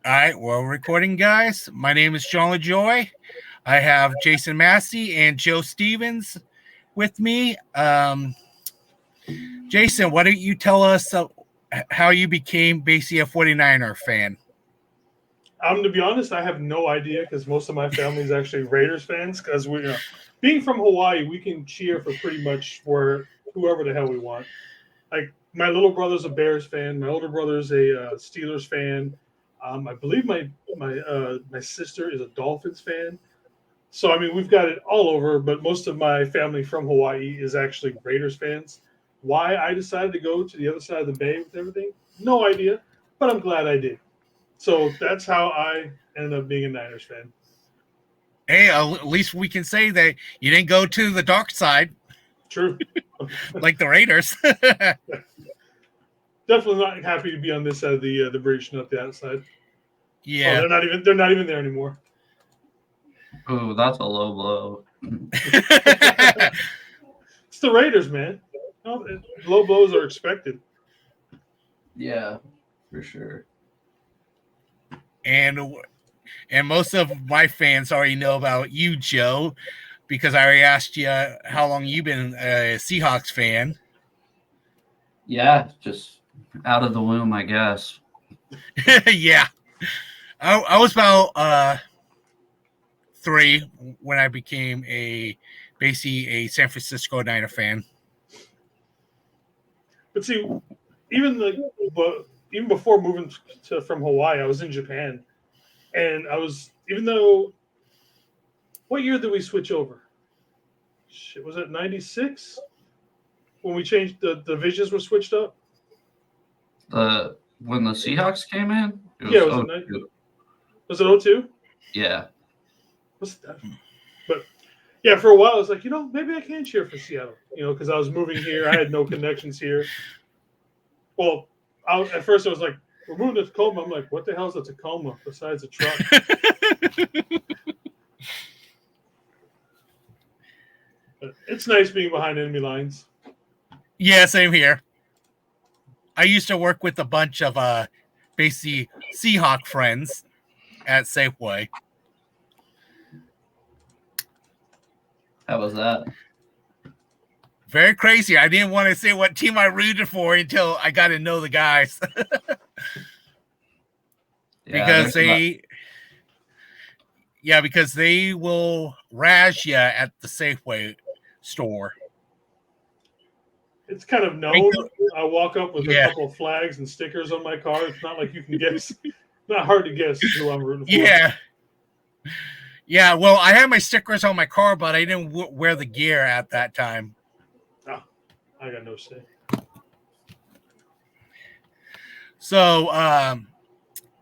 All right, well, recording, guys. My name is John LaJoy. I have Jason Massey and Joe Stevens with me. Jason, why don't you tell us how you became basically a 49er fan? To be honest, I have no idea because most of my family is actually Raiders fans. Because being from Hawaii, we can cheer for pretty much for whoever the hell we want. Like my little brother's a Bears fan. My older brother's a Steelers fan. I believe my sister is a Dolphins fan. So I mean, we've got it all over. But most of my family from Hawaii is actually Raiders fans. Why I decided to go to the other side of the bay with everything, no idea. But I'm glad I did. So that's how I ended up being a Niners fan. Hey, at least we can say that you didn't go to the dark side. True. Like the Raiders. Definitely not happy to be on this side of the bridge, not the outside. Yeah. Oh, they're not even there anymore. Oh, that's a low blow. It's the Raiders, man. Low blows are expected. Yeah, for sure. And most of my fans already know about you, Joe, because I already asked you how long you've been a Seahawks fan. Yeah, just out of the womb, I guess. Yeah. I was about 3 when I became basically a San Francisco Niner fan. But see, even before moving from Hawaii, I was in Japan, and even though. What year did we switch over? Shit, was it 96 when we changed the divisions were switched up? When the Seahawks came in, was it 02? Yeah. What's that? But yeah, for a while I was like, maybe I can cheer for Seattle, because I was moving here. I had no connections here. Well, at first I was like, we're moving to Tacoma. I'm like, what the hell is a Tacoma besides a truck? But it's nice being behind enemy lines. Yeah, same here. I used to work with a bunch of basically Seahawk friends at Safeway. How was that? Very crazy. I didn't want to say what team I rooted for until I got to know the guys. Because they will razz you at the Safeway store. It's kind of known. I walk up with a couple of flags and stickers on my car. It's not like you can guess. Not hard to guess who I'm rooting for. Yeah. Well, I had my stickers on my car, but I didn't wear the gear at that time. Oh, I got no say. So,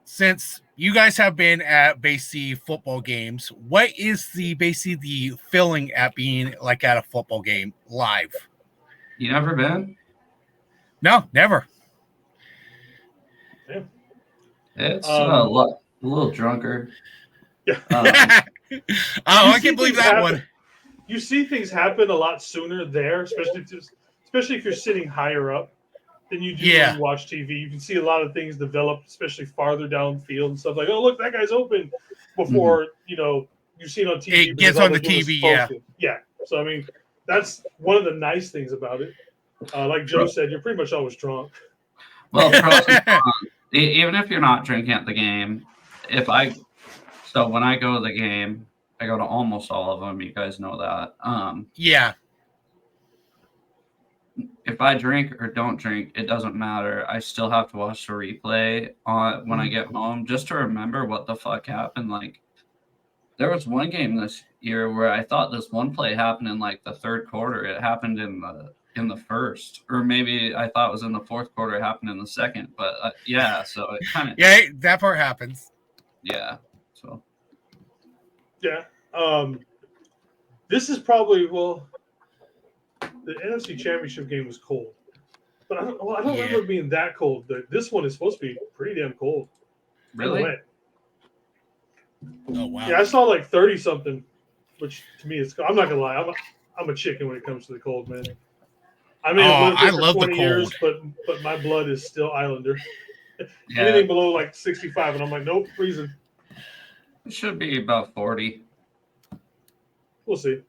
since you guys have been at basically football games, what is the feeling at being like at a football game live? You never been? No, never. Yeah. It's a little drunker. Yeah. I can't believe that one. You see things happen a lot sooner there, especially if you're sitting higher up than you do when you watch TV. You can see a lot of things develop, especially farther downfield and stuff like, oh, look, that guy's open before, you see it on TV. It gets on the TV, yeah. Yeah. So, I mean, that's one of the nice things about it. Like Joe said, you're pretty much always drunk. Well, even if you're not drinking at the game, when I go to the game, I go to almost all of them. You guys know that. Yeah. If I drink or don't drink, it doesn't matter. I still have to watch the replay when I get home just to remember what the fuck happened. Like, there was one game this year where I thought this one play happened in like the third quarter. It happened in the first, or maybe I thought it was in the fourth quarter. It happened in the second, but so it kind of that part happens. Yeah. So. Yeah. This is probably the NFC Championship game was cold, but I don't remember it being that cold. This one is supposed to be pretty damn cold. Really? Oh wow! Yeah, I saw like 30 something, which to me is. I'm not gonna lie, I'm a chicken when it comes to the cold, man. I mean, I love the cold, years, but my blood is still Islander. Anything below like 65, and I'm like, nope, freezing. It should be about 40 We'll see.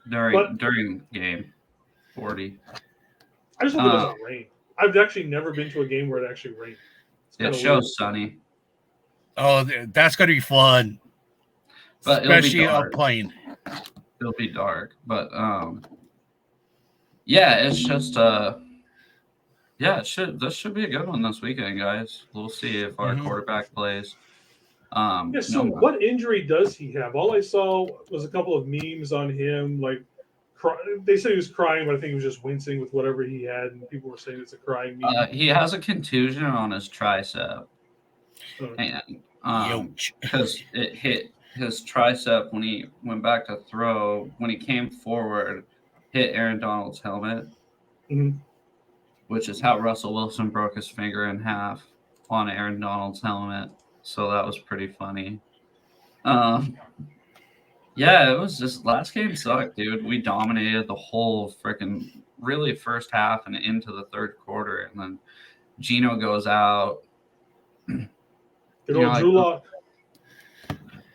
during game. 40. I just hope it doesn't rain. I've actually never been to a game where it actually rained. It shows sunny. Oh, that's going to be fun. But especially playing. It'll be dark. But yeah, it's just this should be a good one this weekend, guys. We'll see if our quarterback plays. So what injury does he have? All I saw was a couple of memes on him, like they said he was crying, but I think he was just wincing with whatever he had, and people were saying it's a crying meme. He has a contusion on his tricep, and because it hit his tricep when he went back to throw. When he came forward, hit Aaron Donald's helmet, which is how Russell Wilson broke his finger in half on Aaron Donald's helmet. So that was pretty funny. Yeah, it was just last game sucked, dude. We dominated the whole freaking really first half and into the third quarter, and then Gino goes out. Drew Lock.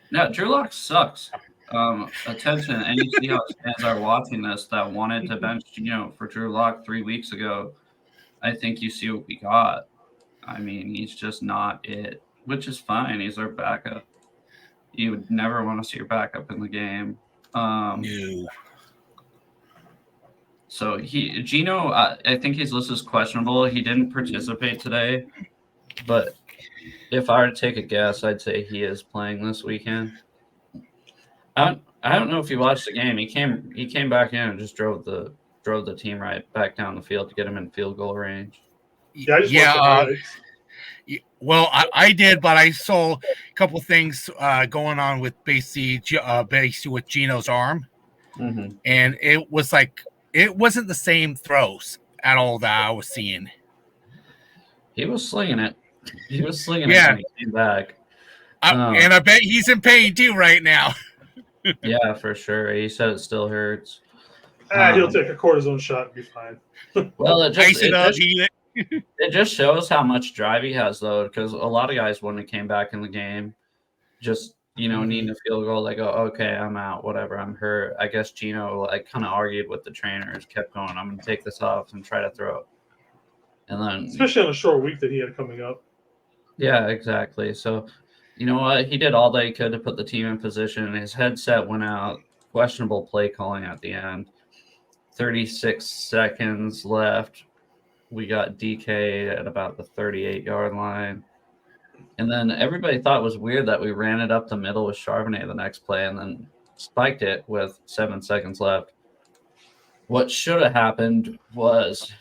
No, Drew Lock sucks. Attention, any Seahawks fans are watching this that wanted to bench Gino for Drew Lock 3 weeks ago. I think you see what we got. I mean, he's just not it, which is fine. He's our backup. You would never want to see your backup in the game. No. So Gino, I think he's listed as questionable. He didn't participate today, but if I were to take a guess, I'd say he is playing this weekend. I don't know if you watched the game. He came back in and just drove the team right back down the field to get him in field goal range. Well, I did, but I saw a couple things going on with basically with Gino's arm, and it was like it wasn't the same throws at all that I was seeing. He was slinging it. He was slinging it when he came back. And I bet he's in pain too right now. Yeah, for sure. He said it still hurts. He'll take a cortisone shot and be fine. Well, it just shows how much drive he has, though, because a lot of guys, when they came back in the game, just, needing a field goal, they go, okay, I'm out, whatever, I'm hurt. I guess Gino kind of argued with the trainers, kept going, I'm going to take this off and try to throw. And then, especially on a short week that he had coming up. Yeah, exactly. So, you know what? He did all that he could to put the team in position. His headset went out. Questionable play calling at the end. 36 seconds left. We got DK at about the 38-yard line. And then everybody thought it was weird that we ran it up the middle with Charbonnet the next play and then spiked it with 7 seconds left. What should have happened was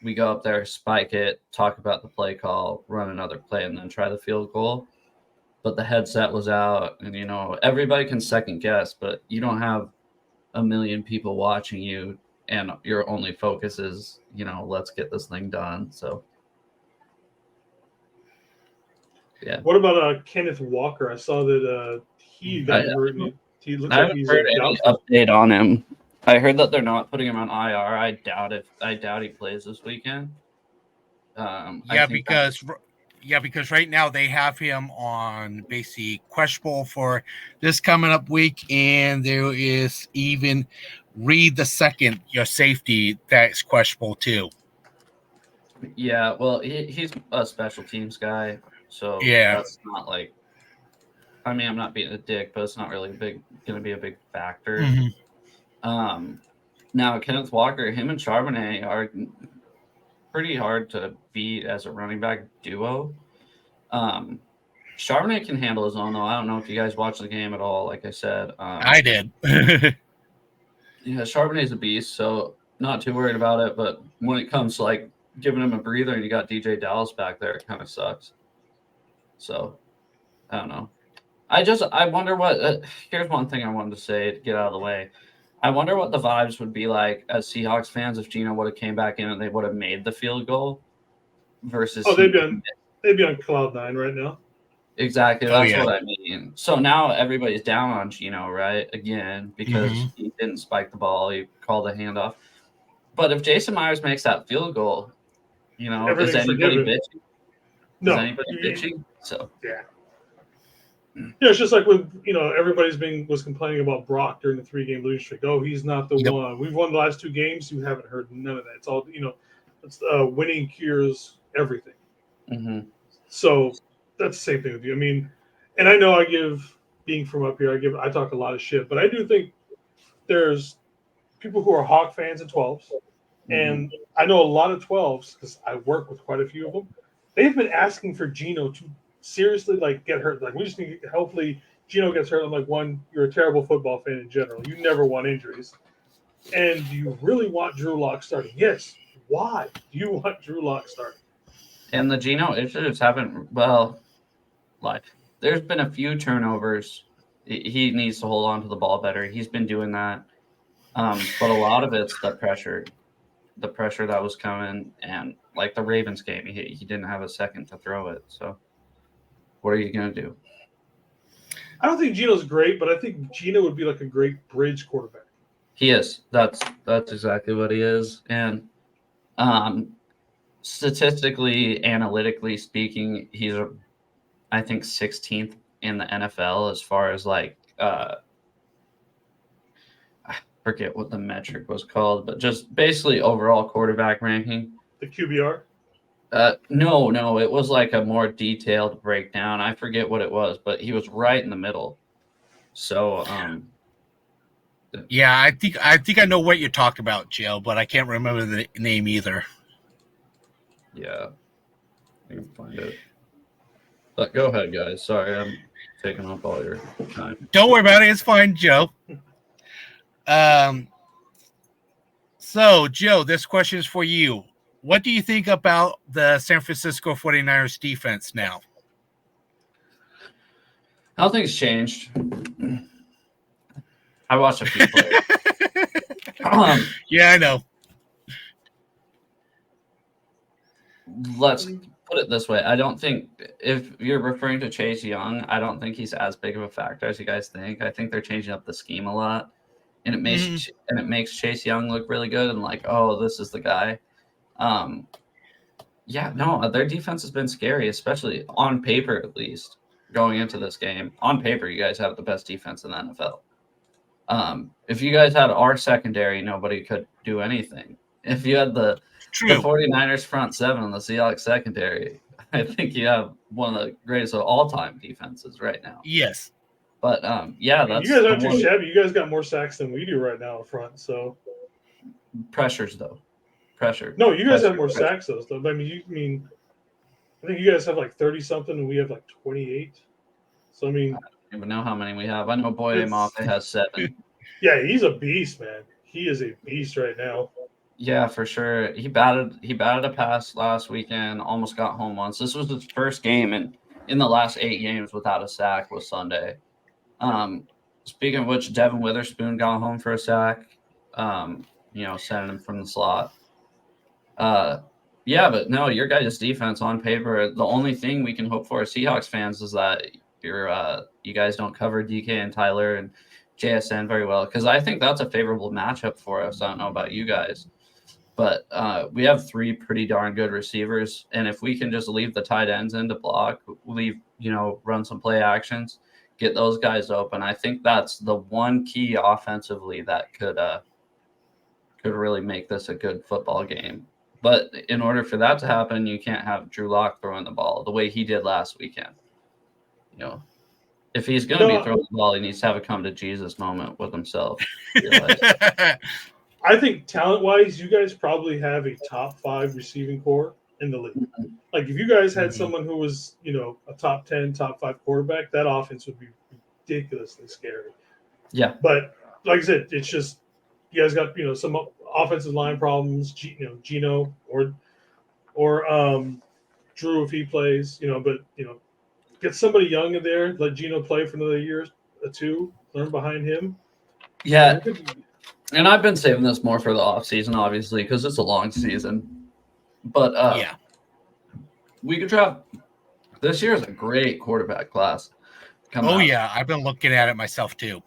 we go up there, spike it, talk about the play call, run another play, and then try the field goal. But the headset was out, and, everybody can second guess, but you don't have a million people watching you, and your only focus is, let's get this thing done. So, yeah. What about Kenneth Walker? I saw that he got hurt. He looks like he's heard any update on him. I heard that they're not putting him on IR. I doubt he plays this weekend. Because right now they have him on basically questionable for this coming up week, and there is even Reed the second, your safety, that's questionable too. Yeah, well, he's a special teams guy, so that's not like. I mean, I'm not being a dick, but it's not really going to be a big factor. Now Kenneth Walker, him and Charbonnet are pretty hard to beat as a running back duo. Charbonnet can handle his own, though. I don't know if you guys watched the game at all. Like I said, I did. Yeah, Charbonnet's a beast, so not too worried about it. But when it comes to giving him a breather, and you got DJ Dallas back there, it kind of sucks. So I don't know. I wonder what. Here's one thing I wanted to say to get out of the way. I wonder what the vibes would be like as Seahawks fans if Gino would have came back in and they would have made the field goal versus. Oh, they'd be on cloud nine right now. Exactly, that's what I mean. So now everybody's down on Gino, right? Again, because he didn't spike the ball, he called a handoff. But if Jason Myers makes that field goal, is anybody bitching? Is anybody bitching? So yeah. Yeah, it's just like when everybody's was complaining about Brock during the 3-game losing streak. Oh, he's not the one. We've won the last 2 games. You haven't heard none of that. It's all it's winning cures everything. Mm-hmm. So that's the same thing with you. I mean, and I know being from up here, I talk a lot of shit, but I do think there's people who are Hawk fans and 12s, and I know a lot of 12s because I work with quite a few of them. They've been asking for Geno to seriously get hurt. Like, we just need hopefully Geno gets hurt. I'm like, one, you're a terrible football fan in general. You never want injuries, and do you really want Drew Lock starting? Yes. Why do you want Drew Lock starting? And the Geno issues haven't there's been a few turnovers. He needs to hold on to the ball better. He's been doing that. But a lot of it's the pressure that was coming, and like the Ravens game, he didn't have a second to throw it. So what are you going to do? I don't think Geno's great, but I think Geno would be like a great bridge quarterback. He is. That's exactly what he is. And statistically, analytically speaking, he's I think 16th in the NFL as far as I forget what the metric was called, but just basically overall quarterback ranking. The QBR? No, it was like a more detailed breakdown. I forget what it was, but he was right in the middle. So, yeah, I think I know what you're talking about, Joe, but I can't remember the name either. Yeah, I can find it. But go ahead, guys. Sorry, I'm taking up all your time. Don't worry about it. It's fine, Joe. So, Joe, this question is for you. What do you think about the San Francisco 49ers defense now? How things changed. I watched a few players. Yeah, I know. Let's put it this way. I don't think, if you're referring to Chase Young, I don't think he's as big of a factor as you guys think. I think they're changing up the scheme a lot, and it makes Chase Young look really good and like, oh, this is the guy. Yeah, no, their defense has been scary, especially on paper, at least going into this game. On paper, you guys have the best defense in the NFL. If you guys had our secondary, nobody could do anything. If you had the 49ers front seven and the Seahawks secondary, I think you have one of the greatest of all-time defenses right now. Yes. But, yeah, that's... You guys aren't too shabby. You guys got more sacks than we do right now up front, so... Pressures, though. Pressure. No, you guys have more sacks, though. I mean, I think you guys have like 30-something, and we have like 28. So, I mean... I don't even know how many we have. I know Boye Mafe has 7. Yeah, he's a beast, man. He is a beast right now. Yeah, for sure. He batted a pass last weekend, almost got home once. This was his first game in the last 8 games without a sack was Sunday. Speaking of which, Devin Witherspoon got home for a sack, sending him from the slot. Yeah, but no, your guys' defense on paper, the only thing we can hope for as Seahawks fans is that you guys don't cover DK and Tyler and JSN very well, because I think that's a favorable matchup for us. I don't know about you guys, but we have 3 pretty darn good receivers, and if we can just leave the tight ends in to block, run some play actions, get those guys open, I think that's the one key offensively that could really make this a good football game. But in order for that to happen, you can't have Drew Lock throwing the ball the way he did last weekend. If he's going to be throwing the ball, he needs to have a come to Jesus moment with himself. I think talent-wise, you guys probably have a top 5 receiving core in the league. Like, if you guys had someone who was, a top 10, top 5 quarterback, that offense would be ridiculously scary. Yeah. But like I said, it's just you guys got, some offensive line problems, Geno or Drew if he plays, but get somebody young in there, let Geno play for another year or 2, learn behind him. Yeah. And I've been saving this more for the offseason, obviously, because it's a long season. But yeah, we could draft. This year is a great quarterback class. Yeah, I've been looking at it myself too.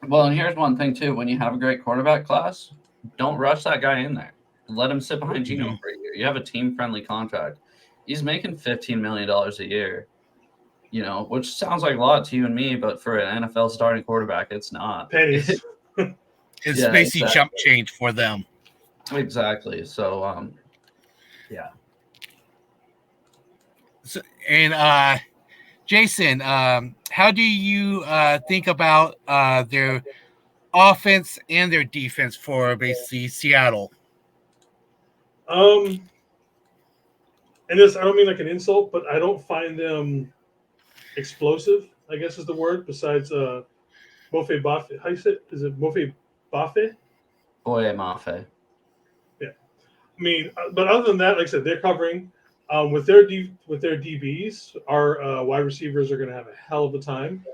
Well, and here's one thing too: when you have a great quarterback class, don't rush that guy in there. Let him sit behind Geno for a year. You have a team-friendly contract. he's making $15 million a year, which sounds like a lot to you and me, but for an NFL starting quarterback, it's not. Pennies. It's Yeah, basically exactly. chump change for them. Exactly. So, yeah. So, and Jason, how do you think about their offense and their defense for basically Seattle? And this, I don't mean like an insult, but I don't find them explosive, I guess is the word, besides Mofe Bafe. How you say it? Is it Mofe Bafe? Boy, Mafe. Yeah. I mean, but other than that, like I said, they're covering. With with their DBs, our wide receivers are going to have a hell of a time.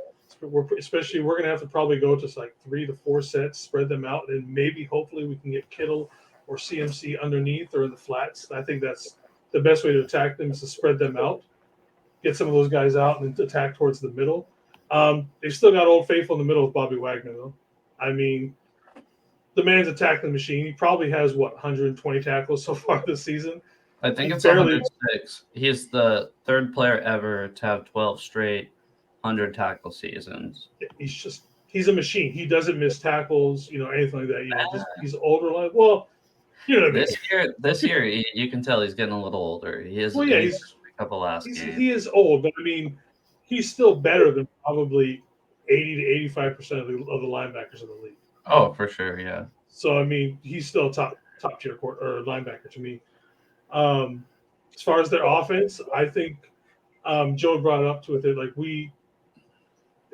Especially, we're going to have to probably go to like 3 to 4 sets, spread them out, and maybe hopefully we can get Kittle or CMC underneath or in the flats. I think that's the best way to attack them is to spread them out, get some of those guys out, and then attack towards the middle. They've still got Old Faithful in the middle with Bobby Wagner, though. I mean, the man's a tackling machine. He probably has 120 tackles so far this season. I think it's 106. He's the third player ever to have 12 straight 100 tackle seasons. He's a machine. He doesn't miss tackles, anything like that. He's older. Like, well, you know what I mean. This year, you can tell he's getting a little older. He is. Well, yeah, he's a couple last games. He is old, but I mean, he's still better than probably 80 to 85% of the linebackers in the league. Oh, for sure, yeah. So I mean, he's still top tier or linebacker to me. As far as their offense, I think Joe brought it up to it. Like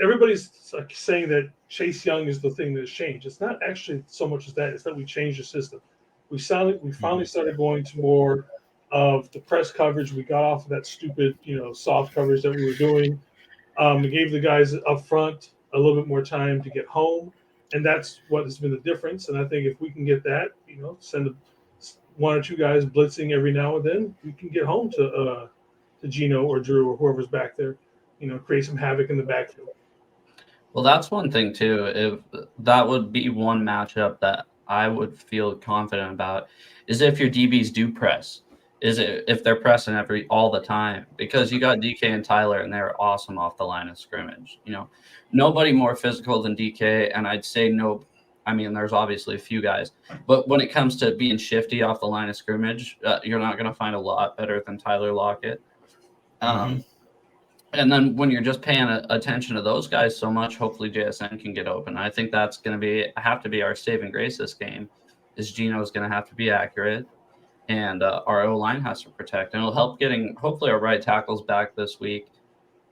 everybody's like saying that Chase Young is the thing that's changed. It's not actually so much as that. It's that we changed the system. We finally started going to more of the press coverage. We got off of that stupid, soft coverage that we were doing. We gave the guys up front a little bit more time to get home, and that's what has been the difference. And I think if we can get that, send one or two guys blitzing every now and then, we can get home to Gino or Drew or whoever's back there, create some havoc in the backfield. Well, that's one thing too. If that would be one matchup that I would feel confident about is if your DBs do press. Is it if they're pressing all the time, because you got DK and Tyler and they're awesome off the line of scrimmage. Nobody more physical than DK, and I'd say no. I mean, there's obviously a few guys, but when it comes to being shifty off the line of scrimmage, you're not going to find a lot better than Tyler Lockett. And then when you're just paying attention to those guys so much, hopefully JSN can get open. I think that's going to have to be our saving grace this game. Is Gino's going to have to be accurate, and our O-line has to protect. And it'll help getting hopefully our right tackles back this week.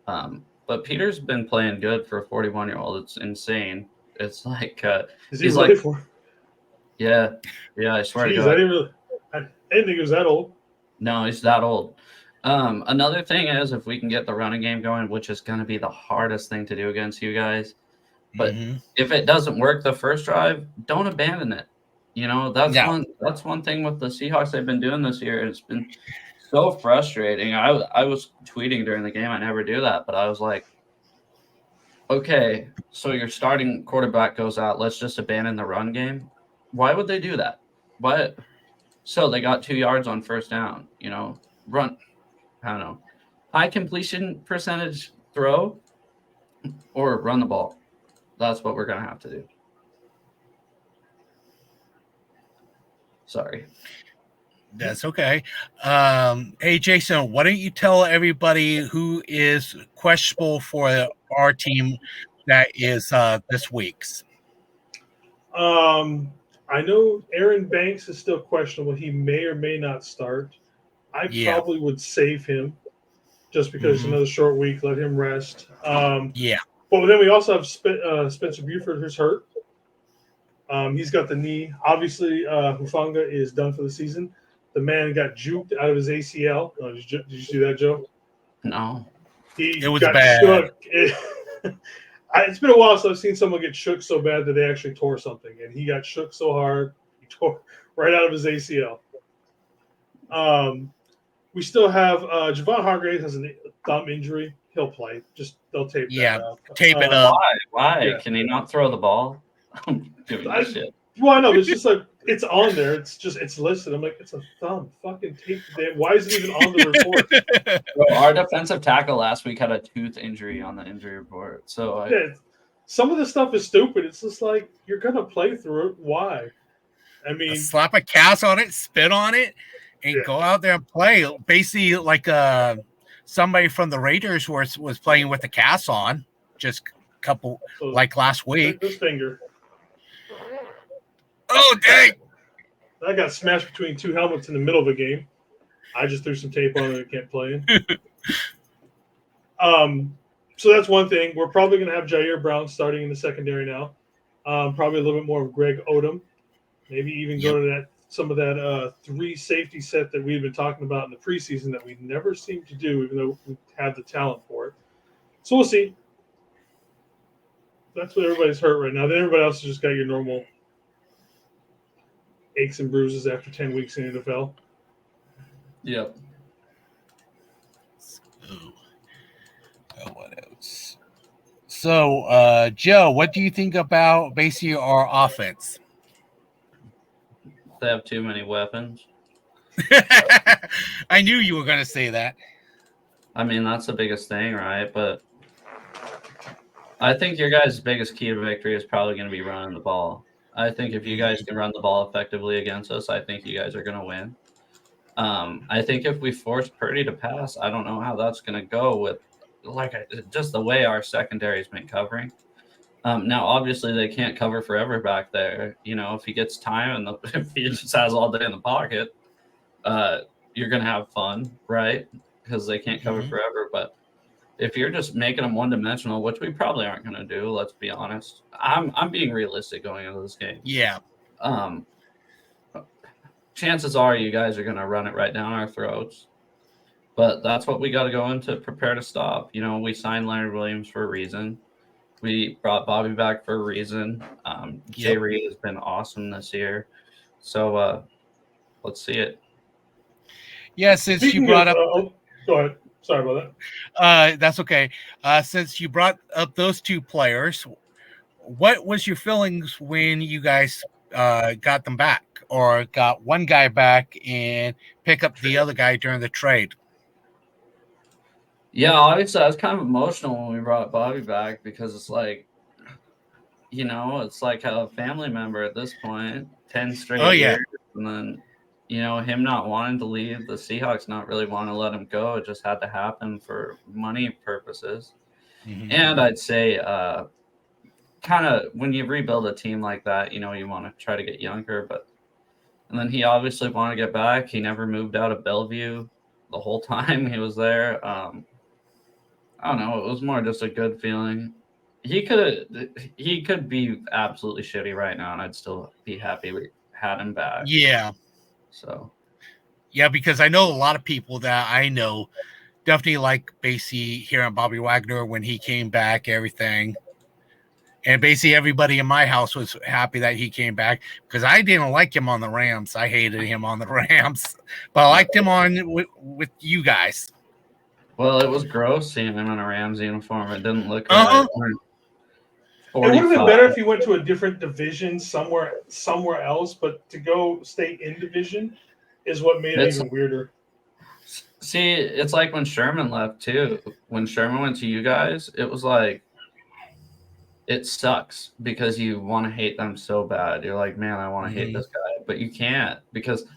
But Peter's been playing good for a 41-year-old. It's insane. It's like he's like, yeah, I swear to God. I didn't think he was that old. No, he's that old. Another thing is if we can get the running game going, which is going to be the hardest thing to do against you guys. But if it doesn't work the first drive, don't abandon it. That's one thing with the Seahawks they've been doing this year. It's been so frustrating. I was tweeting during the game. I never do that, but I was like, okay, so your starting quarterback goes out. Let's just abandon the run game. Why would they do that? What? So they got 2 yards on first down. Run. I don't know. High completion percentage throw or run the ball. That's what we're going to have to do. Sorry. That's okay. Hey, Jason, why don't you tell everybody who is questionable for our team that is this week's? I know Aaron Banks is still questionable. He may or may not start. I probably would save him just because it's another short week. Let him rest. But then we also have Spencer Buford, who's hurt. He's got the knee. Obviously, Hufanga is done for the season. The man got juked out of his ACL. Did you see that, Joe? No. It was bad. It's been a while since I've seen someone get shook so bad that they actually tore something. And he got shook so hard, he tore right out of his ACL. We still have Javon Hargrave has a thumb injury. He'll play. They'll tape that up. Tape it up. Why? Yeah. Can he not throw the ball? I'm giving a shit. Well, I know. It's just like it's on there. It's listed. I'm like, it's a thumb. Fucking take the damn. Why is it even on the report? Bro, our defensive tackle last week had a tooth injury on the injury report. So Yeah, some of the stuff is stupid. It's just like you're gonna play through it. Why? I mean, slap a cast on it, spit on it, and go out there and play. Basically, like somebody from the Raiders was playing with the cast on just a couple like last week. This finger. Oh dang! I got smashed between two helmets in the middle of a game. I just threw some tape on it and kept playing. So that's one thing. We're probably going to have Jair Brown starting in the secondary now. Probably a little bit more of Greg Odom. Maybe even go to some of that 3 safety set that we've been talking about in the preseason that we never seem to do, even though we have the talent for it. So we'll see. That's what everybody's hurt right now. Then everybody else has just got your normal aches and bruises after 10 weeks in the NFL. Yep. What else? So, Joe, what do you think about basically our offense? They have too many weapons. I knew you were going to say that. I mean, that's the biggest thing, right? But I think your guys' biggest key to victory is probably going to be running the ball. I think if you guys can run the ball effectively against us, I think you guys are going to win. I think if we force Purdy to pass, I don't know how that's going to go with just the way our secondary's been covering. Now, obviously, they can't cover forever back there. You know, if he gets time and if he just has all day in the pocket, you're going to have fun, right? Because they can't cover forever. But if you're just making them one-dimensional, which we probably aren't going to do, let's be honest. I'm being realistic going into this game. Yeah. Chances are you guys are going to run it right down our throats. But that's what we got to go into prepare to stop. You know, we signed Leonard Williams for a reason. We brought Bobby back for a reason. Jay Reed has been awesome this year. So let's see it. Yeah, since you brought up... go ahead. Sorry about that. That's okay. Since you brought up those 2 players, what was your feelings when you guys got them back or got one guy back and pick up the other guy during the trade? Yeah, obviously I was kind of emotional when we brought Bobby back because it's like, you know, it's like a family member at this point, 10 straight years. And then, you know, him not wanting to leave, the Seahawks not really want to let him go. It just had to happen for money purposes. And I'd say kind of when you rebuild a team like that, you know, you want to try to get younger. And then he obviously wanted to get back. He never moved out of Bellevue the whole time he was there. I don't know. It was more just a good feeling. He could be absolutely shitty right now, and I'd still be happy we had him back. Yeah. So. Yeah, because I know a lot of people that I know definitely like basically hearing Bobby Wagner when he came back, everything. And basically everybody in my house was happy that he came back because I didn't like him on the Rams. I hated him on the Rams, but I liked him with you guys. Well, it was gross seeing him in a Rams uniform. It didn't look right. It would have been better if he went to a different division somewhere else, but to go stay in division is what made it even weirder. See, it's like when Sherman left too. When Sherman went to you guys, it was like it sucks because you want to hate them so bad. You're like, man, I want to hate this guy, but you can't because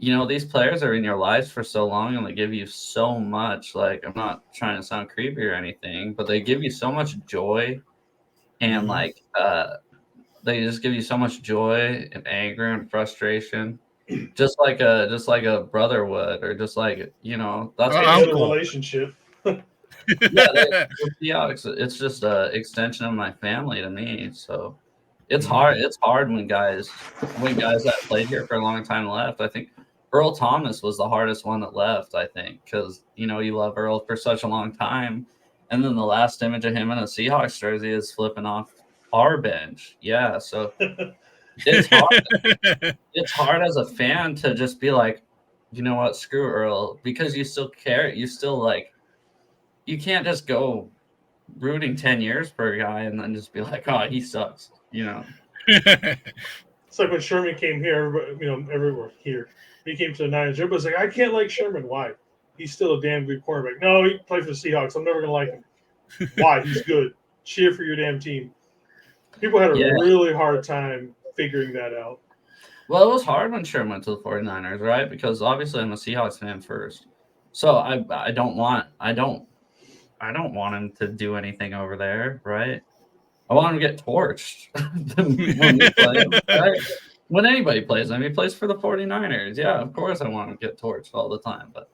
you know, these players are in your lives for so long and they give you so much. Like, I'm not trying to sound creepy or anything, but they give you so much joy and like they just give you so much joy and anger and frustration. Just like a brother would, or just like, you know, that's a relationship. It's just an extension of my family to me. So it's hard. It's hard when guys that played here for a long time left. I think Earl Thomas was the hardest one that left, I think, because, you know, you love Earl for such a long time. And then the last image of him in a Seahawks jersey is flipping off our bench. Yeah, so it's hard. It's hard as a fan to just be like, you know what, screw Earl, because you still care. You still like, you can't just go rooting 10 years for a guy and then just be like, oh, he sucks, you know. It's like when Sherman came here, everywhere here. He came to the Niners. Everybody's like, I can't like Sherman. Why? He's still a damn good quarterback. No, he played for the Seahawks. I'm never gonna like him. Why? He's good. Cheer for your damn team. People had a really hard time figuring that out. Well, it was hard when Sherman went to the 49ers, right? Because obviously I'm a Seahawks fan first. So I don't want him to do anything over there, right? I want him to get torched when we play him, right? When anybody plays him, he plays for the 49ers. Yeah, of course I want him to get torched all the time, but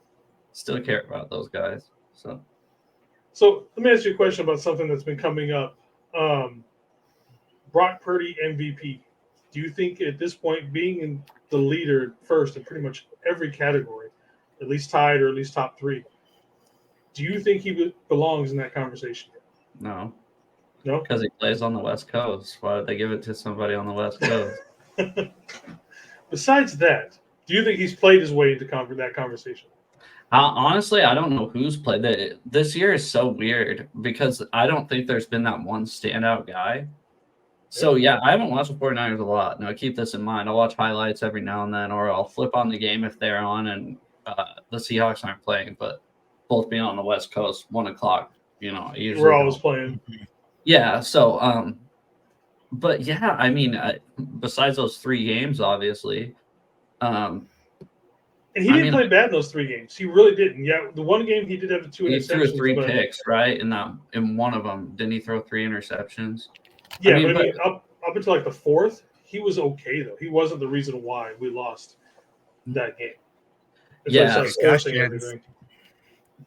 still care about those guys. So let me ask you a question about something that's been coming up. Brock Purdy MVP. Do you think at this point, being in the leader first in pretty much every category, at least tied or at least top 3, do you think he belongs in that conversation? No. No? Because he plays on the West Coast. Why would they give it to somebody on the West Coast? Besides that, do you think he's played his way into that conversation? Honestly, I don't know who's played it. This year is so weird because I don't think there's been that one standout guy. So, yeah, I haven't watched the 49ers a lot. Now, keep this in mind. I'll watch highlights every now and then, or I'll flip on the game if they're on and the Seahawks aren't playing. But both being on the West Coast, 1 o'clock, usually we're always playing. Yeah, so, but yeah, I mean, besides those 3 games, obviously. And he didn't play bad in those 3 games. He really didn't. Yeah, the one game he did have 2 interceptions. He threw 3 picks, right? In one of them, didn't he throw 3 interceptions? Yeah, but up until like the 4th, he was okay though. He wasn't the reason why we lost that game.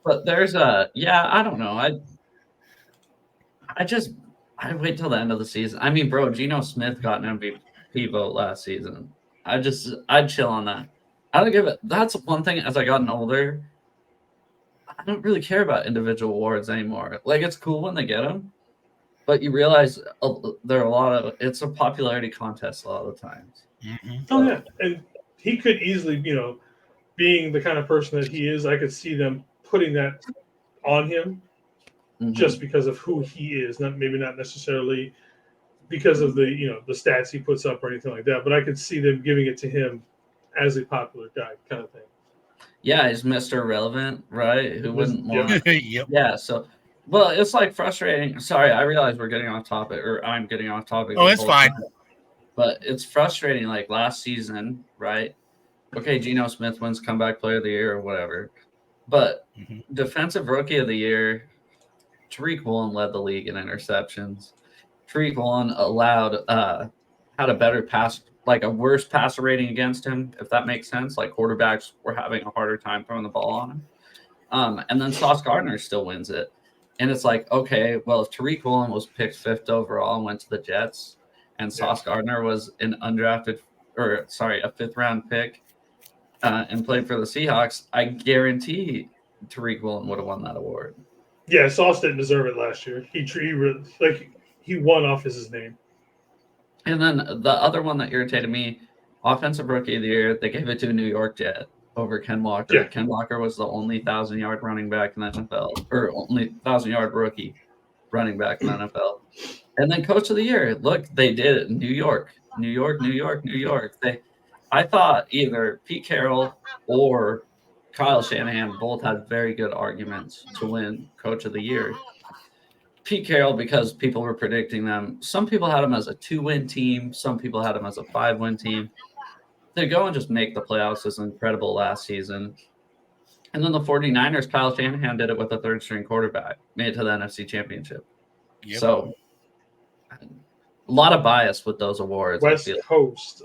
But there's I don't know. I wait till the end of the season. I mean, bro, Geno Smith got an MVP vote last season. I'd chill on that. I don't give it. That's one thing. As I gotten older, I don't really care about individual awards anymore. Like, it's cool when they get them, but you realize there are a lot of. It's a popularity contest a lot of the times. Mm-hmm. Oh yeah, and he could easily, being the kind of person that he is, I could see them putting that on him. Mm-hmm. Just because of who he is, not necessarily because of the stats he puts up or anything like that, but I could see them giving it to him as a popular guy kind of thing. Yeah, he's Mr. Irrelevant, right? Who wouldn't want? Yep. Yeah, so well, it's like frustrating. Sorry, I realize we're getting off topic, or I'm getting off topic. Oh, it's fine. But it's frustrating. Like last season, right? Okay, Geno Smith wins Comeback Player of the Year or whatever, but Defensive Rookie of the Year. Tariq Woolen led the league in interceptions. Tariq Woolen had a better pass, like a worse passer rating against him, if that makes sense. Like quarterbacks were having a harder time throwing the ball on him. And then Sauce Gardner still wins it. And it's like, okay, well, if Tariq Woolen was picked 5th overall and went to the Jets, and Sauce Gardner was a 5th round pick and played for the Seahawks, I guarantee Tariq Woolen would have won that award. Yeah, Sauce didn't deserve it last year. He won off his name. And then the other one that irritated me, Offensive Rookie of the Year, they gave it to a New York Jet over Ken Walker. Yeah. Ken Walker was the only 1,000-yard running back in the NFL, or only 1,000-yard rookie running back in the NFL. And then Coach of the Year, look, they did it in New York. I thought either Pete Carroll or Kyle Shanahan both had very good arguments to win Coach of the Year. Pete Carroll, because people were predicting them. Some people had him as a 2-win team. Some people had him as a 5-win team. They go and just make the playoffs. Is incredible last season. And then the 49ers, Kyle Shanahan did it with a 3rd-string quarterback, made it to the NFC Championship. Yep. So a lot of bias with those awards. West Coast.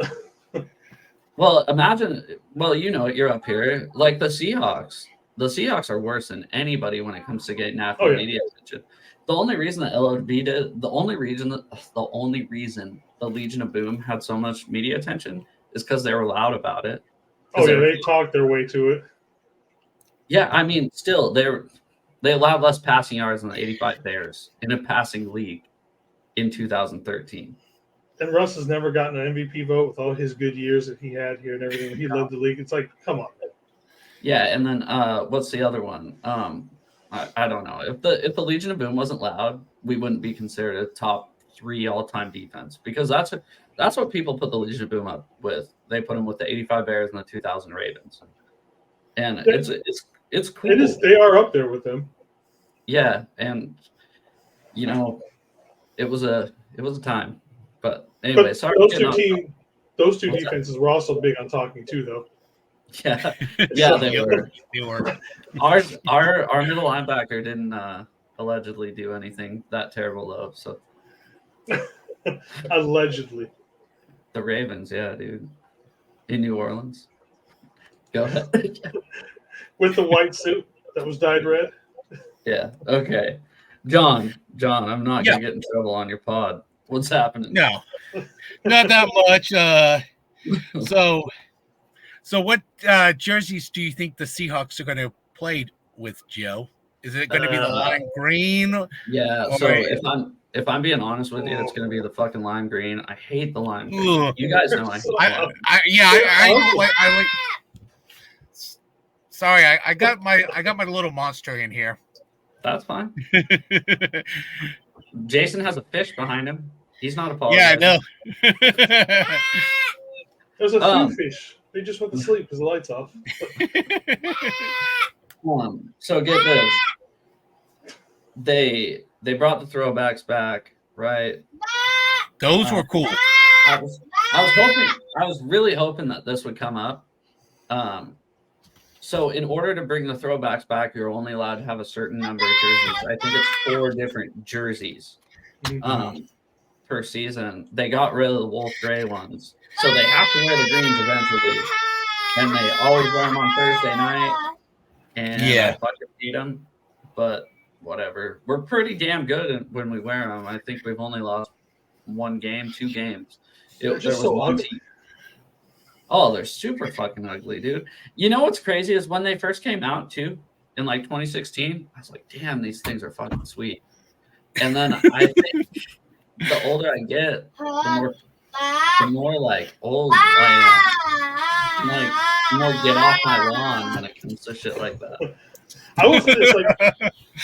Well, imagine, you're up here, like the Seahawks. The Seahawks are worse than anybody when it comes to getting national media attention. The only reason that LOB did, the only reason the Legion of Boom had so much media attention is because they were loud about it. Oh, yeah, they talked their way to it. Yeah, I mean, still, they allowed less passing yards than the 85 Bears in a passing league in 2013. And Russ has never gotten an MVP vote with all his good years that he had here and everything. He led the league. It's like, come on. Yeah, and then what's the other one? I don't know. If the Legion of Boom wasn't loud, we wouldn't be considered a top 3 all-time defense, because That's what people put the Legion of Boom up with. They put them with the 85 Bears and the 2000 Ravens, and it's cool. It is. They are up there with them. Yeah, and it was a time. But anyway, But sorry. those two defenses were also big on talking too, though. Yeah, yeah, they were. They were. Our middle linebacker didn't allegedly do anything that terrible though. So Allegedly. the Ravens, yeah, dude, in New Orleans. Go ahead. With the white suit that was dyed red. Yeah. Okay. John, I'm not gonna get in trouble on your pod. What's happening? No, not that much. So what jerseys do you think the Seahawks are going to play with, Joe? Is it going to be the lime green? Yeah. So if I'm being honest with you, it's going to be the fucking lime green. I hate the lime green. Ugh. You guys know I hate I like. Sorry, I got my little monster in here. That's fine. Jason has a fish behind him. He's not Yeah, apologizing. I know. There's a few fish. They just went to sleep because the light's off. So get this. They brought the throwbacks back, right? Those were cool. I was really hoping that this would come up. So in order to bring the throwbacks back, you're only allowed to have a certain number of jerseys. I think it's 4 different jerseys per season. They got rid of the wolf gray ones. So they have to wear the greens eventually. And they always wear them on Thursday night. And I fucking hate them. But whatever. We're pretty damn good when we wear them. I think we've only lost 1 game, 2 games. There was one team. Oh, they're super fucking ugly, dude. You know what's crazy is when they first came out, too, in like 2016, I was like, damn, these things are fucking sweet. And then I think the older I get, the more like old I am. Like, more get off my lawn when it comes to shit like that. I will say this, like,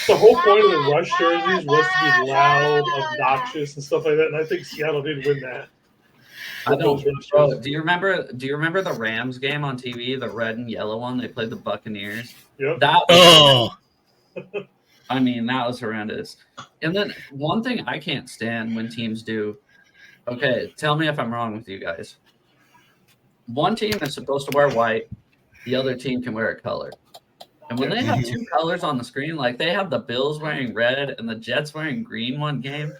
the whole point of the Rush jerseys was to be loud, obnoxious, and stuff like that, and I think Seattle did win that. I don't, bro. Do you remember the Rams game on TV, the red and yellow one? They played the Buccaneers. Yep. I mean, that was horrendous. And then one thing I can't stand when teams do. Okay, tell me if I'm wrong with you guys. One team is supposed to wear white, the other team can wear a color. And when they have 2 colors on the screen, like they have the Bills wearing red and the Jets wearing green one game.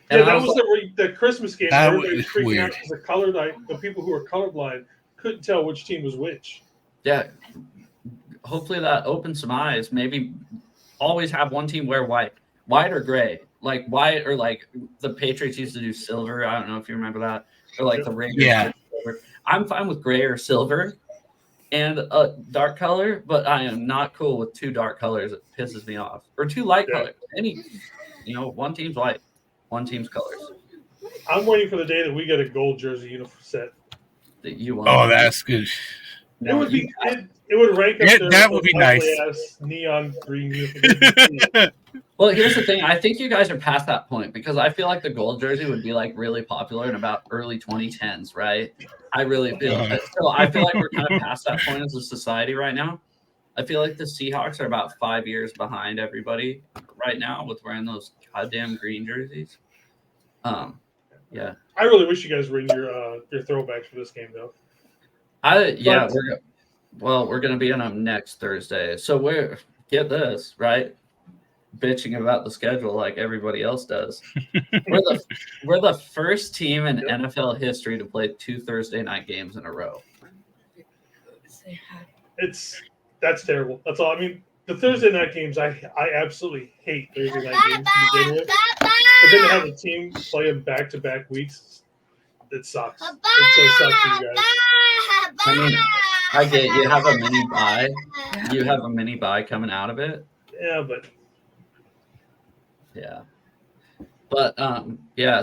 And that was the Christmas game. That everybody was freaking weird. out because the people who were colorblind couldn't tell which team was which. Yeah. Hopefully that opens some eyes. Maybe always have one team wear white or gray. Like white, or like the Patriots used to do silver. I don't know if you remember that. Or like the Raiders. Yeah. I'm fine with gray or silver and a dark color, but I am not cool with 2 dark colors. It pisses me off. Or 2 light colors. One team's white, one team's colors. I'm waiting for the day that we get a gold jersey uniform set. That you want. Oh, that's good. It would be. It would rank up there. That would be nice. Neon green uniform. Well, here's the thing. I think you guys are past that point because I feel like the gold jersey would be like really popular in about early 2010s, right? I really feel it. So I feel like we're kind of past that point as a society right now. I feel like the Seahawks are about 5 years behind everybody right now with wearing those goddamn green jerseys. Yeah. I really wish you guys were in your throwbacks for this game, though. We're gonna be in them next Thursday. So get this, right? Bitching about the schedule like everybody else does. We're the first team in NFL history to play 2 Thursday night games in a row. That's terrible. That's all. I mean, the Thursday night games, I absolutely hate Thursday night games to begin with. But then to have a team play them back-to-back weeks, it sucks. It so sucks for you guys. I mean, I get you have a mini bye. You have a mini bye coming out of it. Yeah, but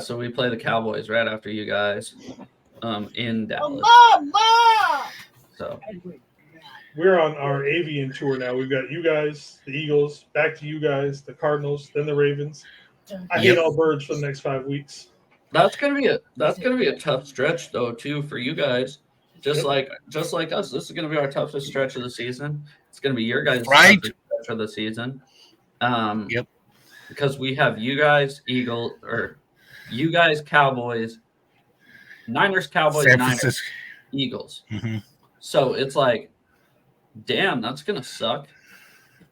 so we play the Cowboys right after you guys in Dallas. So we're on our avian tour now. We've got you guys, the Eagles, back to you guys, the Cardinals, then the Ravens. I hate all birds for the next 5 weeks. That's gonna be a tough stretch though too for you guys. Just like us, this is gonna be our toughest stretch of the season. It's gonna be your guys' Right. toughest stretch of the season. Yep. Because we have you guys, you guys, Cowboys, Niners, Cowboys, San Niners, Francisco. Eagles. Mm-hmm. So it's like, damn, that's gonna suck.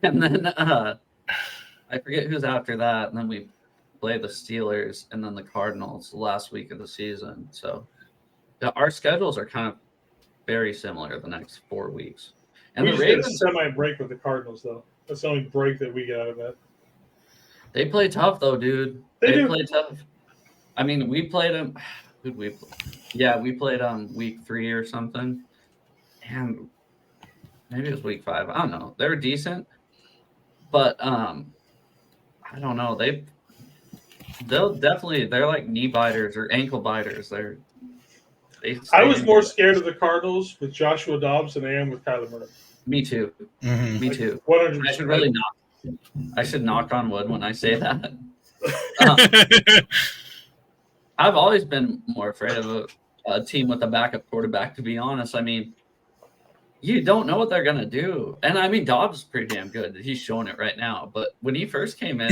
And then I forget who's after that, and then we play the Steelers and then the Cardinals the last week of the season. So our schedules are kind of very similar the next 4 weeks. And we the just get a Ravens semi-break with the Cardinals, though. That's the only break that we get out of that. They play tough though, dude. They do. Play tough. I mean, we played them. Who'd we play? Yeah, we played week 3 or something, and maybe it was week 5. I don't know. They were decent, but I don't know. They're like knee biters or ankle biters. I was more scared of the Cardinals with Joshua Dobbs than I am with Kyler Murray. Me too. Mm-hmm. Me too. 100%. I should really I should knock on wood when I say that. I've always been more afraid of a team with a backup quarterback, to be honest. I mean, you don't know what they're going to do. And I mean, Dobbs is pretty damn good. He's showing it right now. But when he first came in,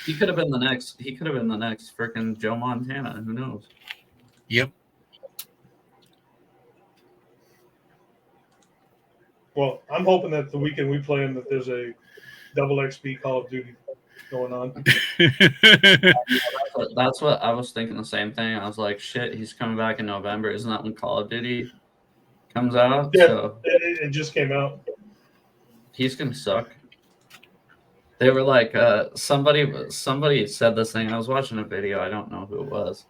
he could have been the next freaking Joe Montana. Who knows? Yep. Well, I'm hoping that the weekend we play in that there's a double XP Call of Duty going on. That's what I was thinking. The same thing. I was like, shit, he's coming back in November. Isn't that when Call of Duty comes out? Yeah, so it just came out. He's gonna suck. They were like, somebody said this thing. I was watching a video. I don't know who it was,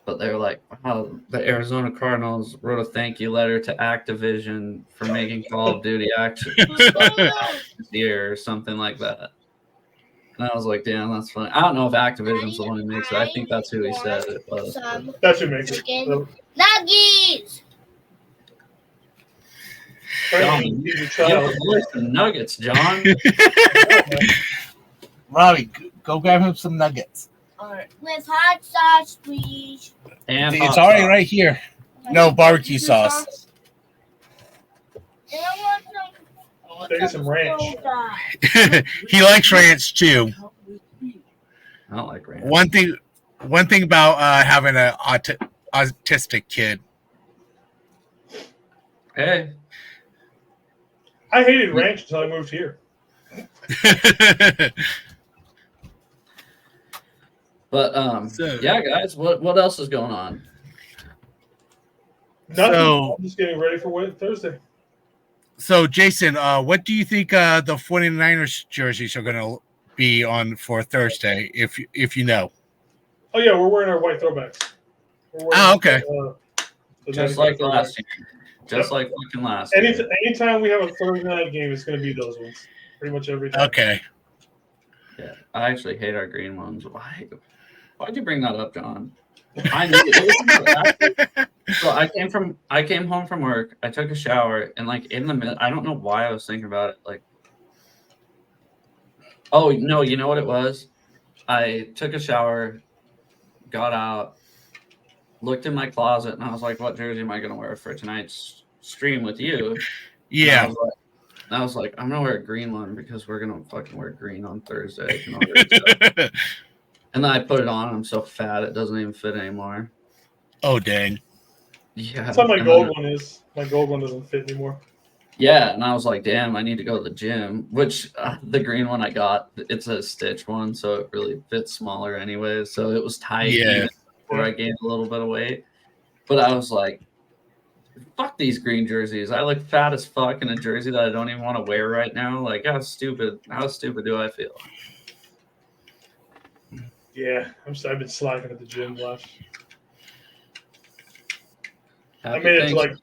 but they were like, wow, the Arizona Cardinals wrote a thank you letter to Activision for making Call of Duty action this year or something like that. And I was like, damn, that's funny. I don't know if Activision's the one who makes it. I think that's who he said it was. That's who makes it. Nuggets! Some nuggets, John. Robbie, go grab him some nuggets. With hot sauce, please. And it's already sauce. Right here. No barbecue sauce. And I want Take some ranch. He likes ranch too. I don't like ranch. One thing about having an autistic kid. Hey. I hated ranch until I moved here. But yeah, guys, what else is going on? Nothing. I'm just getting ready for Thursday. So, Jason, what do you think the 49ers jerseys are going to be on for Thursday, if you know? Oh, yeah, we're wearing our white throwbacks. Okay. Just like last year. Just like fucking last year. Anytime we have a Thursday night game, it's going to be those ones. Pretty much every time. Okay. Yeah, I actually hate our green ones. Why'd you bring that up, John? I knew it. So I came home from work. I took a shower, and like in the middle, I don't know why I was thinking about it. Like, oh no, you know what it was? I took a shower, got out, looked in my closet, and I was like, "What jersey am I going to wear for tonight's stream with you?" Yeah. I was like, I'm gonna wear a green one because we're gonna fucking wear green on Thursday. And then I put it on. I'm so fat it doesn't even fit anymore. Oh dang! Yeah, that's how my gold one is. My gold one doesn't fit anymore. Yeah, and I was like, damn, I need to go to the gym. Which the green one I got, it's a stitch one, so it really fits smaller anyways. So it was tight. Yeah. Before I gained a little bit of weight, but I was like, fuck these green jerseys. I look fat as fuck in a jersey that I don't even want to wear right now. Like, how stupid do I feel? Yeah, I've been slacking at the gym last. I made it to like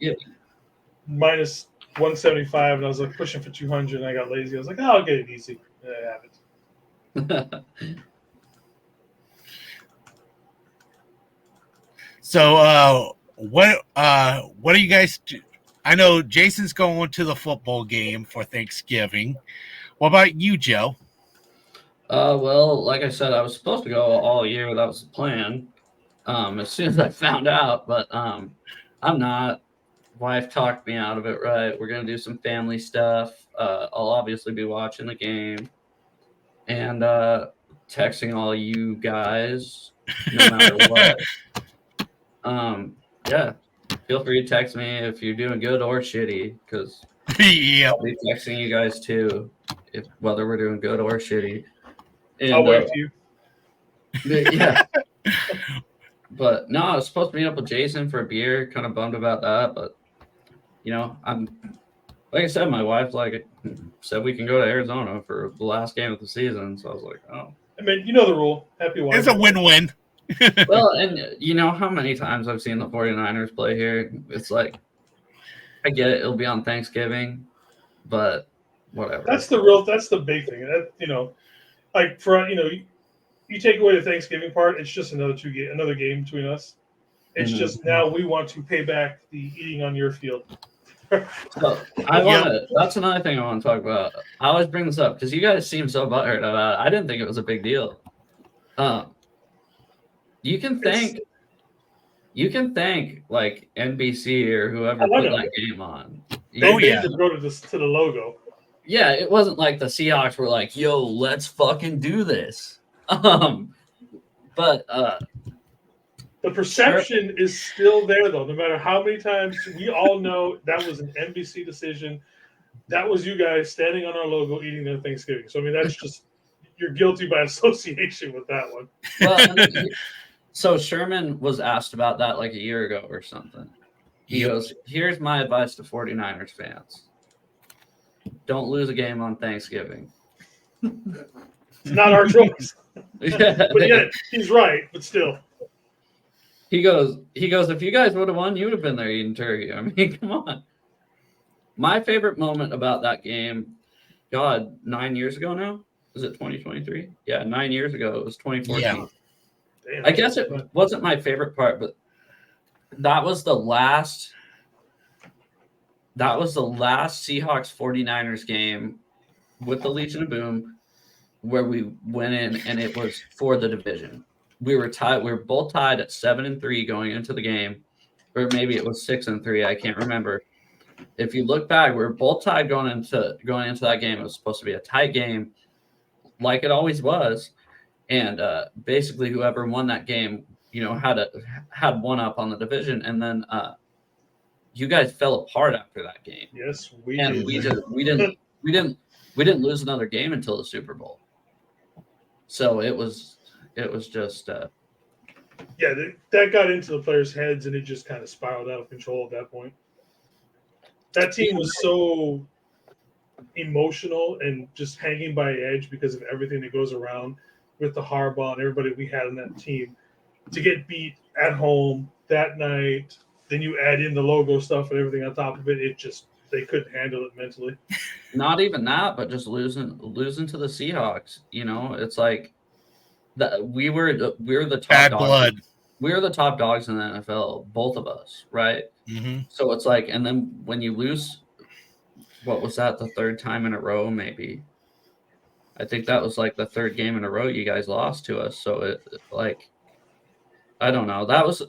minus 175, and I was like pushing for 200, and I got lazy. I was like, oh, I'll get it easy. Yeah, I haven't. So, what do you guys do? I know Jason's going to the football game for Thanksgiving. What about you, Joe? Well, like I said, I was supposed to go all year. That was the plan. As soon as I found out, but I'm not. Wife talked me out of it. Right, we're gonna do some family stuff. I'll obviously be watching the game and texting all you guys, no matter what. Yeah, feel free to text me if you're doing good or shitty, because Yep. I'll be texting you guys too, if whether we're doing good or shitty. I'll And wait for you. yeah. But no, I was supposed to meet up with Jason for a beer. Kind of bummed about that, but I'm like I said, my wife said we can go to Arizona for the last game of the season. So I was like, oh. I mean, you know the rule. Happy wife. It's a win-win. Well, and you know how many times I've seen the 49ers play here? It's like, I get it. It'll be on Thanksgiving, but whatever. That's the big thing. That, like for you take away the Thanksgiving part, it's just another game between us. It's just now we want to pay back the eating on your field. So that's another thing I want to talk about. I always bring this up because you guys seem so butthurt about it. I didn't think it was a big deal. You can thank like NBC or whoever put that game on. They made them go to the logo. Yeah, it wasn't like the Seahawks were like, "Yo, let's fucking do this." But the perception is still there, though. No matter how many times we all know that was an NBC decision, that was you guys standing on our logo eating their Thanksgiving. So I mean, that's just you're guilty by association with that one. Well, so Sherman was asked about that like a year ago or something. He goes, "Here's my advice to 49ers fans. Don't lose a game on Thanksgiving." It's not our choice. But yet, he's right, but still. He goes, if you guys would have won, you would have been there eating turkey. I mean, come on. My favorite moment about that game, God, 9 years ago now? Is it 2023? Yeah, 9 years ago. It was 2014. Yeah. Damn, I guess it wasn't my favorite part, but that was the last Seahawks 49ers game with the Legion of Boom where we went in and it was for the division. We were tied. We were both tied at 7-3 going into the game, or maybe it was 6-3. I can't remember. If you look back, we were both tied going into that game. It was supposed to be a tight game, like it always was. And basically, whoever won that game, had one up on the division. And then you guys fell apart after that game. Yes, we did. We didn't lose another game until the Super Bowl. So it was just that got into the players' heads, and it just kind of spiraled out of control at that point. That team was so emotional and just hanging by edge because of everything that goes around with the Harbaugh and everybody we had on that team. To get beat at home that night, then you add in the logo stuff and everything on top of it, they couldn't handle it mentally. Not even that, but just losing to the Seahawks. It's like that we were the top bad dogs. Blood. We were the top dogs in the NFL, both of us, right? Mm-hmm. So it's like, and then when you lose, what was that? The third time in a row, maybe. I think that was like the third game in a row you guys lost to us. So it like, I don't know. That was.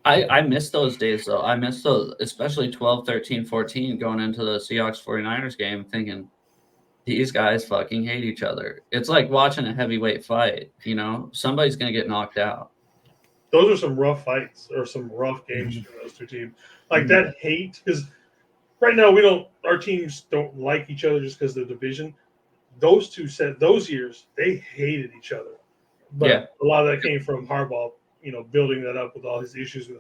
I miss those days, though. I miss those, especially 12, 13, 14, going into the Seahawks 49ers game, thinking these guys fucking hate each other. It's like watching a heavyweight fight, Somebody's going to get knocked out. Those are some rough fights or some rough games for those two teams. Like that hate, because right now our teams don't like each other just because of the division. Those two those years, they hated each other. But a lot of that came from Harbaugh, building that up with all his issues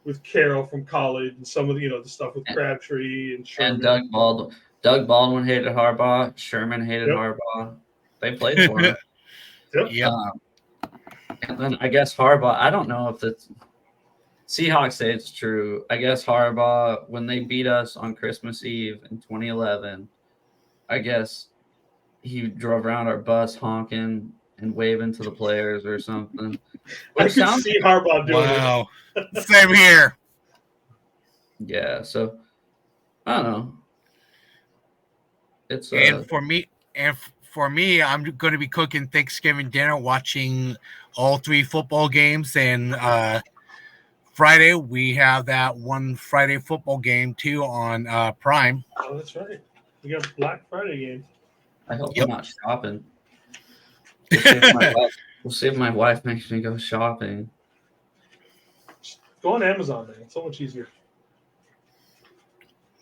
with Carroll from college and some of the stuff with Crabtree and Sherman. And Doug Baldwin. Doug Baldwin hated Harbaugh. Sherman hated Harbaugh. They played for him. Yep. And then I guess Harbaugh, I don't know if the Seahawks say it's true. I guess Harbaugh, when they beat us on Christmas Eve in 2011, I guess he drove around our bus honking and waving to the players or something. I can see Harbaugh doing it. Wow. Same here. Yeah, so I don't know. It's and for me, and for me, I'm going to be cooking Thanksgiving dinner, watching all 3 football games, and Friday we have that one Friday football game too on Prime. Oh, that's right. We got Black Friday games. I hope Yep. I'm not shopping. We'll see if my wife makes me go shopping. Go on Amazon, man. It's so much easier.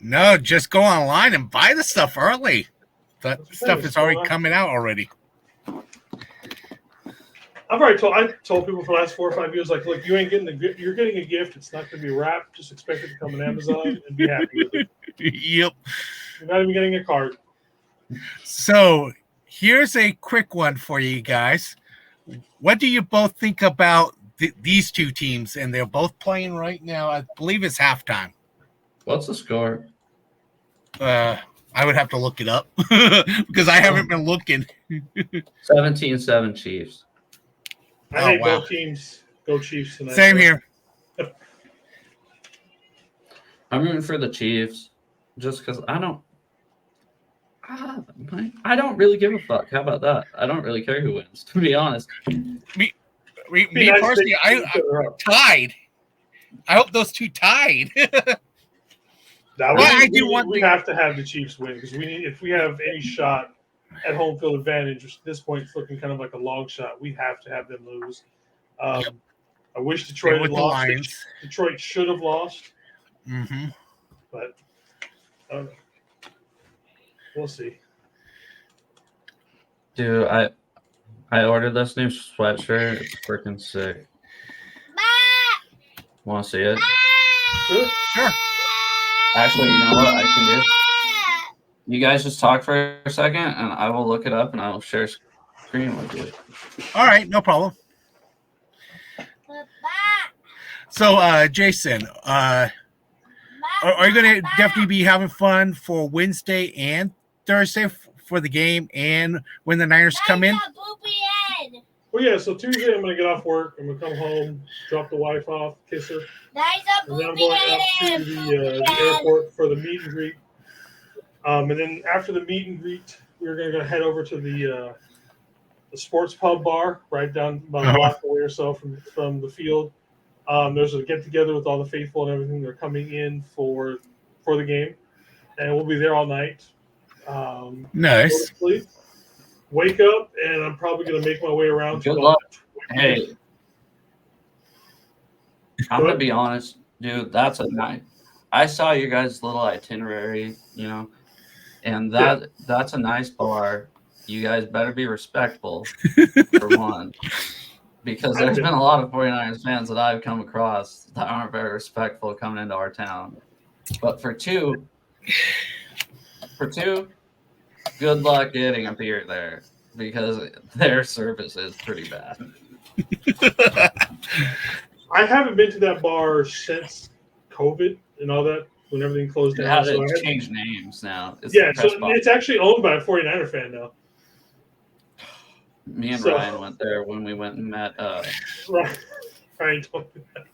No, just go online and buy the stuff early. That That's stuff right. is already coming out already. I told people for the last 4 or 5 years, like, look, you ain't getting you're getting a gift. It's not going to be wrapped. Just expect it to come on Amazon and be happy with it. Yep. You're not even getting a card. So here's a quick one for you guys. What do you both think about these 2 teams? And they're both playing right now. I believe it's halftime. What's the score? I would have to look it up because I haven't been looking. 17-7 Chiefs. I think both teams go Chiefs tonight. Same here. I'm rooting for the Chiefs just because I don't really give a fuck. How about that? I don't really care who wins, to be honest. Me personally, I'm tied. I hope those 2 tied. We have to have the Chiefs win because if we have any shot at home field advantage, which at this point it's looking kind of like a long shot, we have to have them lose. I wish Detroit had lost. Detroit should have lost. Mm-hmm. But I don't know. We'll see. Dude, I ordered this new sweatshirt. It's freaking sick. Want to see it? Sure. Actually, you know what I can do? You guys just talk for a second, and I will look it up, and I will share screen with you. All right, no problem. So, Jason, are you going to definitely be having fun for Wednesday and Thursday for the game and when the Niners come in? Well, yeah, so Tuesday I'm going to get off work. I'm going to come home, drop the wife off, kiss her. And then I'm going up to the airport for the meet and greet. And then after the meet and greet, we're going to head over to the sports pub bar right down about a block away or so from the field. There's a get together with all the faithful and everything. They're coming in for the game, and we'll be there all night. Nice. Go to sleep, wake up, and I'm probably going to make my way around. Good luck. Hey, I'm going to be honest, dude. That's a night. I saw your guys' little itinerary, and that's a nice bar. You guys better be respectful, for one. Because there's been a lot of 49ers fans that I've come across that aren't very respectful coming into our town. But for two, good luck getting a beer there because their service is pretty bad. I haven't been to that bar since COVID and all that, when everything closed down. Yeah, it's changed names now. It's actually owned by a 49er fan now. Me and Ryan went there when we went and met. Ryan told me that.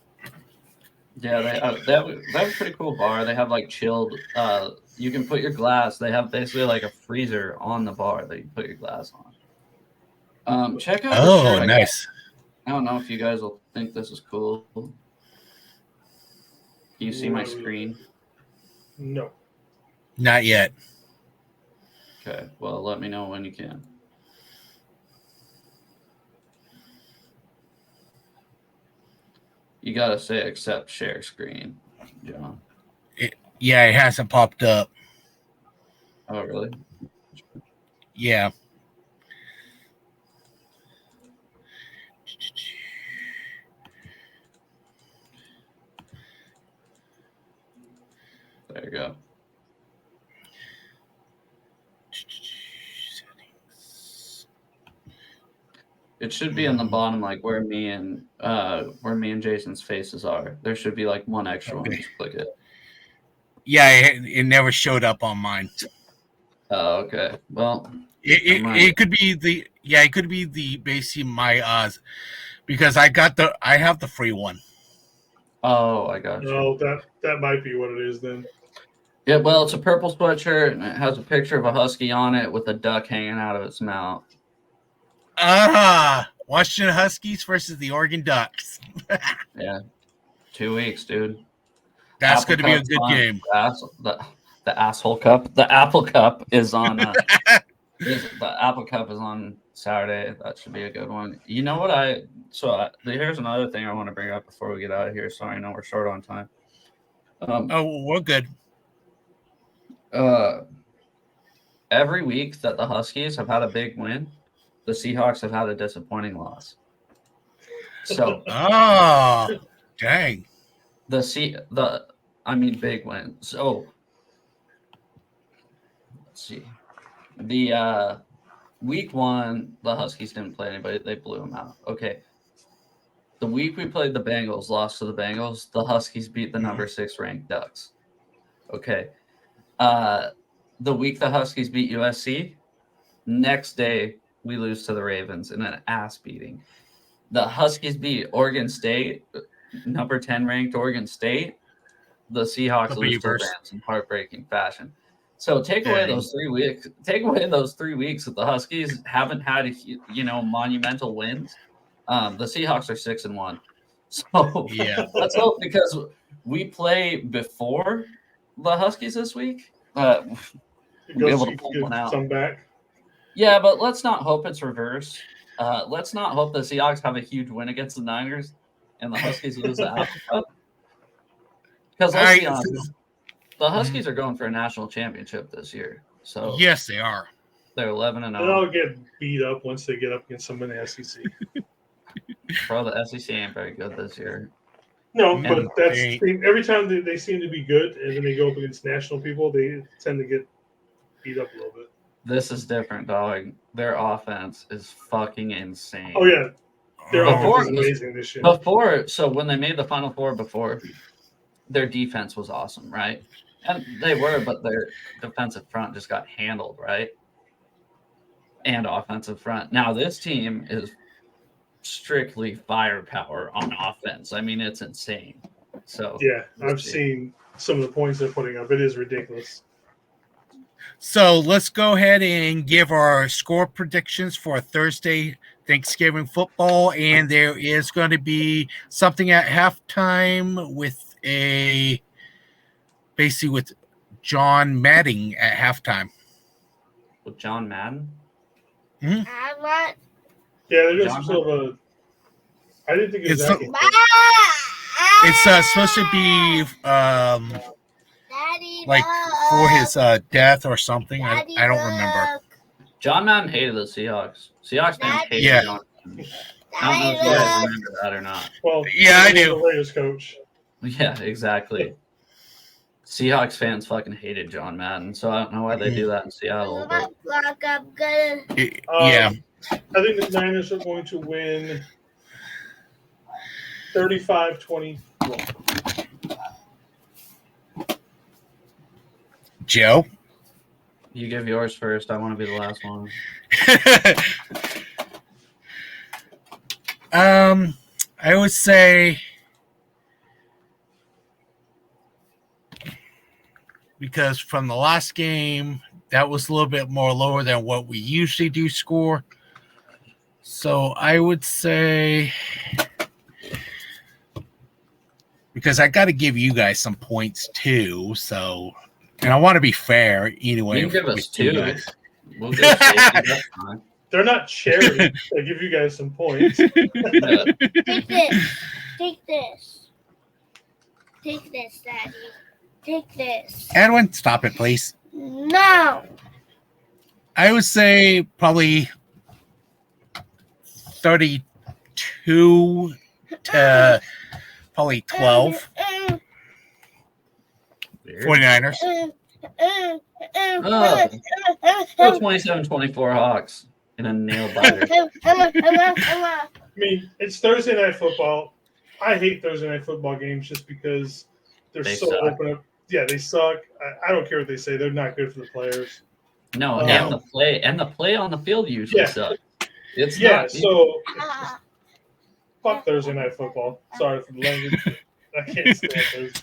Yeah, they have a pretty cool bar. They have like chilled. You can put your glass. They have basically like a freezer on the bar that you put your glass on. Check out. Oh, nice. I don't know if you guys will think this is cool. Can you see my screen? No. Not yet. Okay. Well, let me know when you can. You gotta say accept share screen, John. It hasn't popped up. Oh, really? Yeah. There you go. It should be in the bottom, like where me and Jason's faces are. There should be like one extra one. Just click it. Yeah, it never showed up on mine. Oh, okay. Well, it could be the basically my because I have the free one. Oh, I got you. No, that might be what it is then. Yeah, well, it's a purple sweatshirt and it has a picture of a husky on it with a duck hanging out of its mouth. Washington Huskies versus the Oregon Ducks. Yeah, 2 weeks, dude. That's going to be a good game. The asshole cup. The Apple Cup is on. The Apple Cup is on Saturday. That should be a good one. You know what here's another thing I want to bring up before we get out of here. Sorry, I know we're short on time. We're good. Every week that the Huskies have had a big win, the Seahawks have had a disappointing loss. So, dang. Big win. So, let's see. The week 1, the Huskies didn't play anybody. They blew them out. Okay. The week we played the Bengals, lost to the Bengals. The Huskies beat the number 6 ranked Ducks. Okay. The week the Huskies beat USC, next day we lose to the Ravens in an ass beating. The Huskies beat Oregon State, number 10 ranked Oregon State. The Seahawks lose to the Rams in heartbreaking fashion. So take away those 3 weeks. Take away those 3 weeks that the Huskies haven't had, monumental wins. The Seahawks are 6-1. So yeah, let's hope, because we play before the Huskies this week. We'll be able to pull one out. Some back. Yeah, but let's not hope it's reverse. Let's not hope the Seahawks have a huge win against the Niners and the Huskies lose the Apple Cup. Because let's be honest, the Huskies are going for a national championship this year. So yes, they are. They're 11-0. They'll get beat up once they get up against someone in the SEC. Bro, the SEC ain't very good this year. No, but that's every time they seem to be good, and then they go up against national people, they tend to get beat up a little bit. This is different, dog. Their offense is fucking insane. Oh yeah, their offense is amazing this year. So when they made the Final Four before, their defense was awesome, right? And they were, but their defensive front just got handled, right? And offensive front. Now this team is strictly firepower on offense. I mean, it's insane. So yeah, I've seen some of the points they're putting up. It is ridiculous. So let's go ahead and give our score predictions for Thursday Thanksgiving football. And there is going to be something at halftime with basically with John Madden at halftime. With John Madden? Mm-hmm. Yeah, they're doing some sort of a. I didn't think it was it's supposed to be like for his death or something. I don't remember. John Madden hated the Seahawks. Seahawks fans hated John Madden. I don't know if you guys remember that or not. Well, yeah, I do. The Raiders coach. Yeah, exactly. Seahawks fans fucking hated John Madden, so I don't know why they do that in Seattle. But... yeah. I think the Niners are going to win 35-24. Joe? You give yours first. I want to be the last one. I would say, because from the last game, that was a little bit more lower than what we usually do score. So I would say, because I got to give you guys some points too. So, and I want to be fair anyway. You can give us 2. We'll give They're not charity. They give you guys some points. Take this. Take this. Take this, Daddy. Take this. Edwin, stop it, please. No. I would say probably 32 to probably 12. 49ers. 27-24 Hawks in a nail biter. I mean, it's Thursday night football. I hate Thursday night football games just because they're so suck. open up. Yeah, they suck. I don't care what they say. They're not good for the players. No, and the play on the field usually sucks. It's not. So fuck Thursday night football. Sorry for the language. I can't stand Thursday.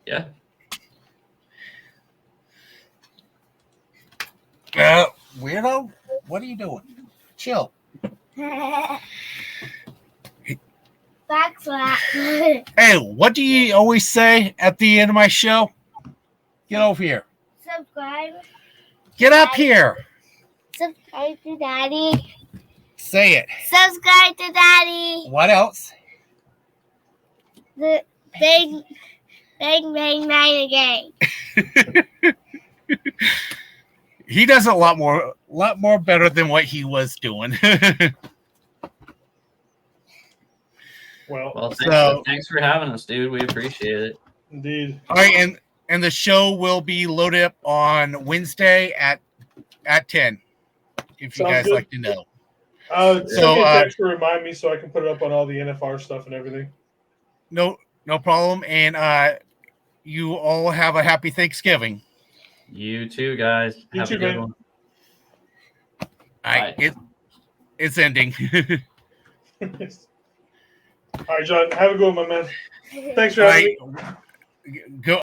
Yeah. Weirdo, what are you doing? Chill. Backslap. Hey, what do you always say at the end of my show? Get over here. Subscribe. Get up here. Subscribe to Daddy. Say it. Subscribe to Daddy. What else? The bang, bang, bang, bang again. He does a lot more better than what he was doing. Well, Thanks for having us, dude. We appreciate it. indeed. All right, and the show will be loaded up on Wednesday at 10. If you Sounds guys good. like to know. Send me a text to remind me so I can put it up on all the NFR stuff and everything. No problem. And you all have a happy Thanksgiving. You too, guys. You Have too, a good man. one. It's ending. All right, John. Have a good one, my man. Thanks for All having right, me. go.